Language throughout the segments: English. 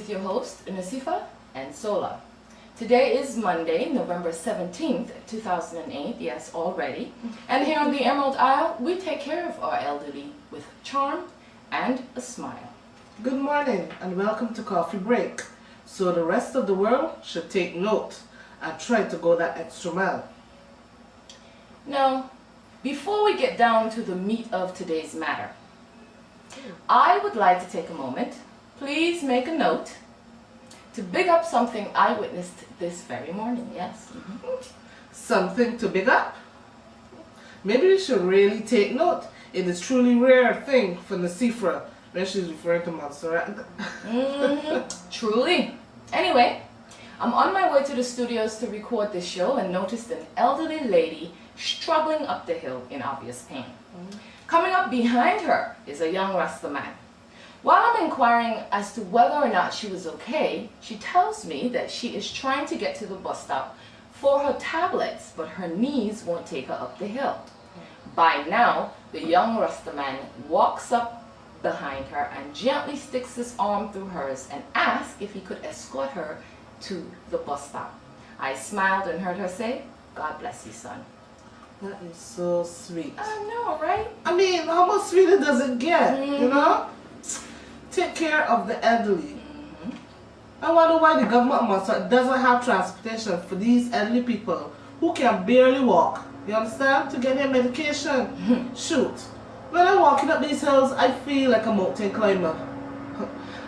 with your host, Nasifa and Sola. Today is Monday, November 17th, 2008, yes, already. And here on the Emerald Isle, we take care of our elderly with charm and a smile. Good morning and welcome to Coffee Break. So the rest of the world should take note and try to go that extra mile. Now, before we get down to the meat of today's matter, I would like to take a moment, please make a note, to big up something I witnessed this very morning, yes. Something to big up? Maybe we should really take note. It is truly rare thing for Nasifa when she's referring to Montserrat. Truly. Anyway, I'm on my way to the studios to record this show and noticed an elderly lady struggling up the hill in obvious pain. Coming up behind her is a young Rasta man. While I'm inquiring as to whether or not she was okay, she tells me that she is trying to get to the bus stop for her tablets, but her knees won't take her up the hill. By now, the young Rasta man walks up behind her and gently sticks his arm through hers and asks if he could escort her to the bus stop. I smiled and heard her say, "God bless you, son." That is so sweet. I know, right? I mean, how much sweeter does it get, you know? Take care of the elderly. I wonder why the government of Montserrat doesn't have transportation for these elderly people who can barely walk, you understand, to get their medication. Shoot, when I'm walking up these hills, I feel like a mountain climber.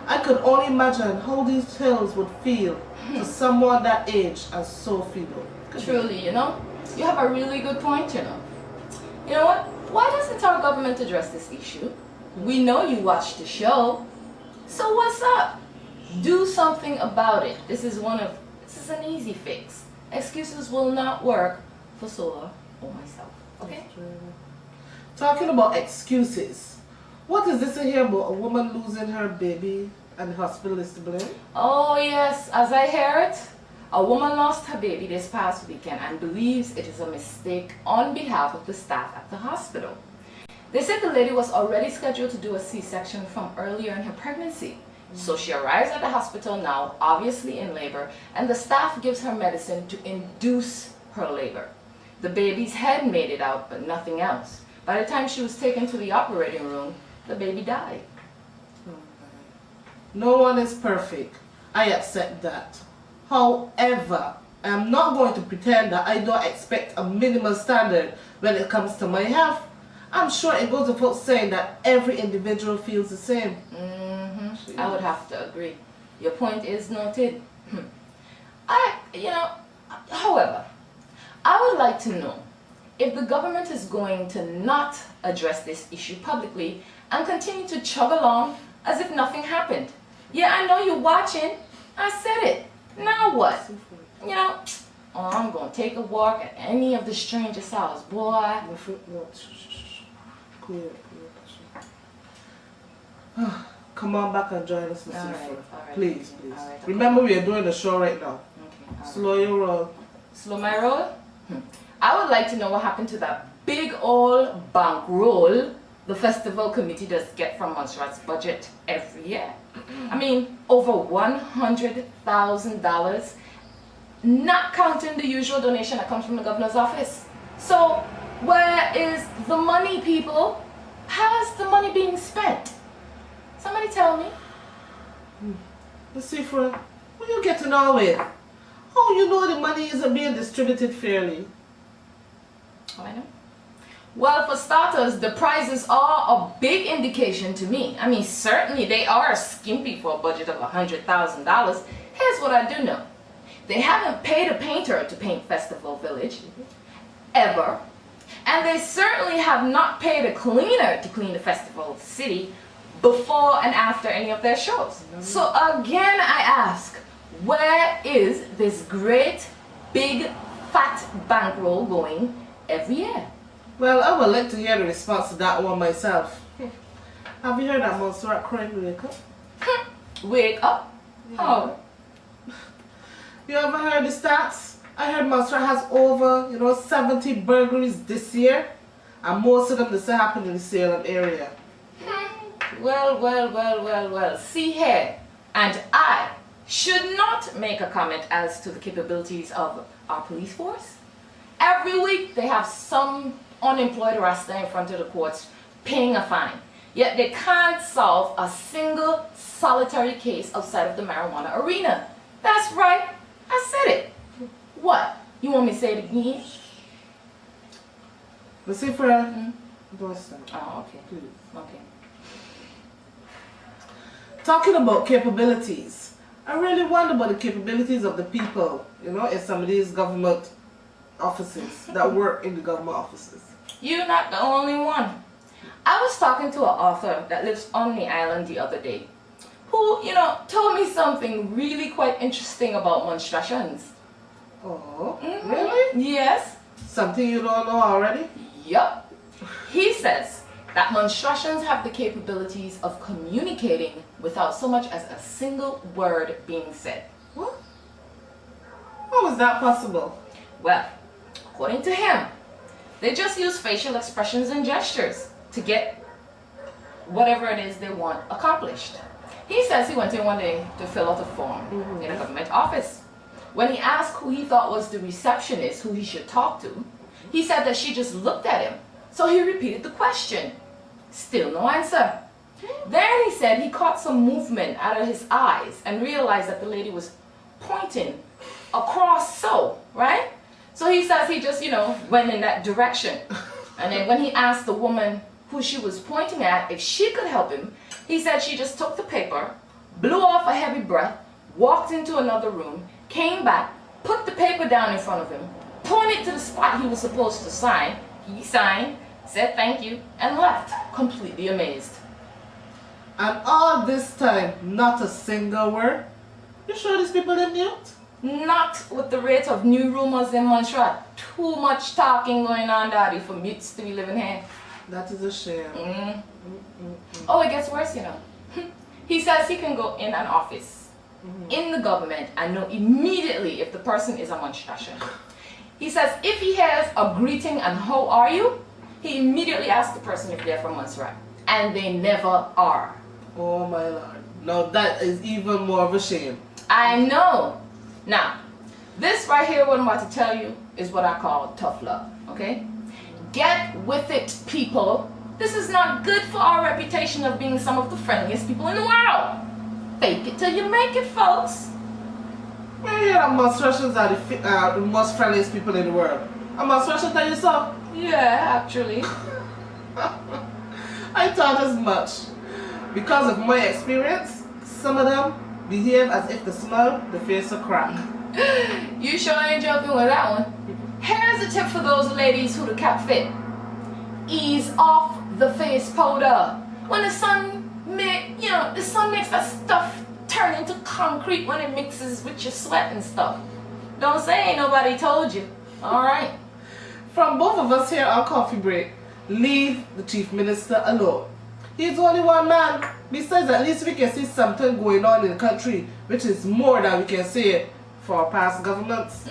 I could only imagine how these hills would feel to someone that age and so feeble. Truly, you know, you have a really good point, you know. You know what? Why doesn't our government address this issue? We know you watch the show. So what's up? Do something about it. This is an easy fix. Excuses will not work for Sola or myself. Okay? Talking about excuses, what is this in here about a woman losing her baby and the hospital is to blame? Oh yes, as I hear it, a woman lost her baby this past weekend and believes it is a mistake on behalf of the staff at the hospital. They said the lady was already scheduled to do a C-section from earlier in her pregnancy. So she arrives at the hospital now, obviously in labor, and the staff gives her medicine to induce her labor. The baby's head made it out, but nothing else. By the time she was taken to the operating room, the baby died. No one is perfect. I accept that. However, I'm not going to pretend that I don't expect a minimal standard when it comes to my health. I'm sure it goes without saying that every individual feels the same. I would have to agree. Your point is noted. However, I would like to know if the government is going to not address this issue publicly and continue to chug along as if nothing happened. Yeah, I know you're watching. I said it. Now what? You know, I'm going to take a walk at any of the strangest house, boy. Come on back and join us, Mr. All right. Please. All right, okay. Remember, we are doing the show right now. Okay, all Slow your roll. Slow my roll? I would like to know what happened to that big old bankroll the festival committee does get from Montserrat's budget every year. I mean, over $100,000, not counting the usual donation that comes from the governor's office. So, where is the money, people? How is the money being spent? Somebody tell me. Let's see, friend, what you getting on with? How you know the money isn't being distributed fairly? Oh, I know. Well, for starters, the prizes are a big indication to me. I mean, certainly they are skimpy for a budget of $100,000. Here's what I do know. They haven't paid a painter to paint Festival Village, ever. And they certainly have not paid a cleaner to clean the festival city before and after any of their shows. So again, I ask, where is this great, big, fat bankroll going every year? Well, I would like to hear the response to that one myself. Have you heard that Montserrat crying wake up? Wake up? Yeah. Oh. You ever heard the stats? I heard Montserrat has over, 70 burglaries this year. And most of them just happen in the Salem area. Well. See here. And I should not make a comment as to the capabilities of our police force. Every week they have some unemployed rasta in front of the courts paying a fine. Yet they can't solve a single solitary case outside of the marijuana arena. That's right, I said it. What? You want me to say it again? But see, friend, don't stop. Oh, okay. Please. Okay. Talking about capabilities, I really wonder about the capabilities of the people, you know, in some of these government offices that work in the government offices. You're not the only one. I was talking to an author that lives on the island the other day who, told me something really quite interesting about monstrations. Oh, really? Yes. Something you don't know already? Yup. He says that monstrations have the capabilities of communicating without so much as a single word being said. What? How is that possible? Well, according to him, they just use facial expressions and gestures to get whatever it is they want accomplished. He says he went in one day to fill out a form in a government office. When he asked who he thought was the receptionist who he should talk to, he said that she just looked at him. So he repeated the question. Still no answer. Then he said he caught some movement out of his eyes and realized that the lady was pointing across right? So he says he just, went in that direction. And then when he asked the woman who she was pointing at if she could help him, he said she just took the paper, blew off a heavy breath, walked into another room, came back, put the paper down in front of him, pointed to the spot he was supposed to sign. He signed, said thank you, and left, completely amazed. And all this time, not a single word? You sure these people are mute? Not with the rate of new rumors in Montserrat. Too much talking going on, Daddy, for mutes to be living here. That is a shame. Oh, it gets worse, He says he can go in an office in the government and know immediately if the person is a monstration. He says if he hears a greeting and how are you, he immediately asks the person if they're from Montserrat. And they never are. Oh my Lord. Now that is even more of a shame. I know. Now, this right here, what I'm about to tell you, is what I call tough love, okay? Get with it, people. This is not good for our reputation of being some of the friendliest people in the world. Fake it till you make it, folks. I hear that monstrations are the most friendliest people in the world. A monstration tell you so? Yeah, actually. I thought as much. Because of my experience, some of them behave as if they smell the face of crack. You sure ain't joking with that one. Here's a tip for those ladies who the cap fit. Ease off the face powder. When the sun the sun makes that stuff turn into concrete when it mixes with your sweat and stuff. Don't say ain't nobody told you. Alright? From both of us here on Coffee Break, leave the Chief Minister alone. He's only one man. Besides, at least we can see something going on in the country, which is more than we can say for our past governments.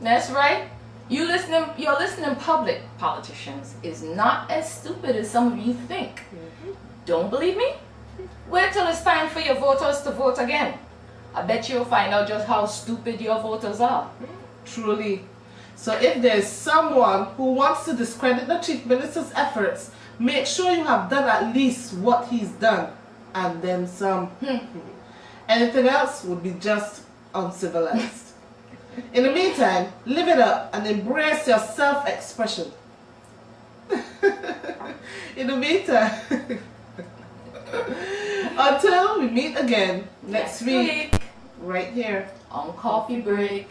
That's right. Your listening public politicians is not as stupid as some of you think. Don't believe me? Wait till it's time for your voters to vote again. I bet you'll find out just how stupid your voters are. Truly. So if there's someone who wants to discredit the Chief Minister's efforts, make sure you have done at least what he's done, and then some. Anything else would be just uncivilized. In the meantime, live it up and embrace your self-expression. In the meantime, until we meet again next week, right here on Coffee Break.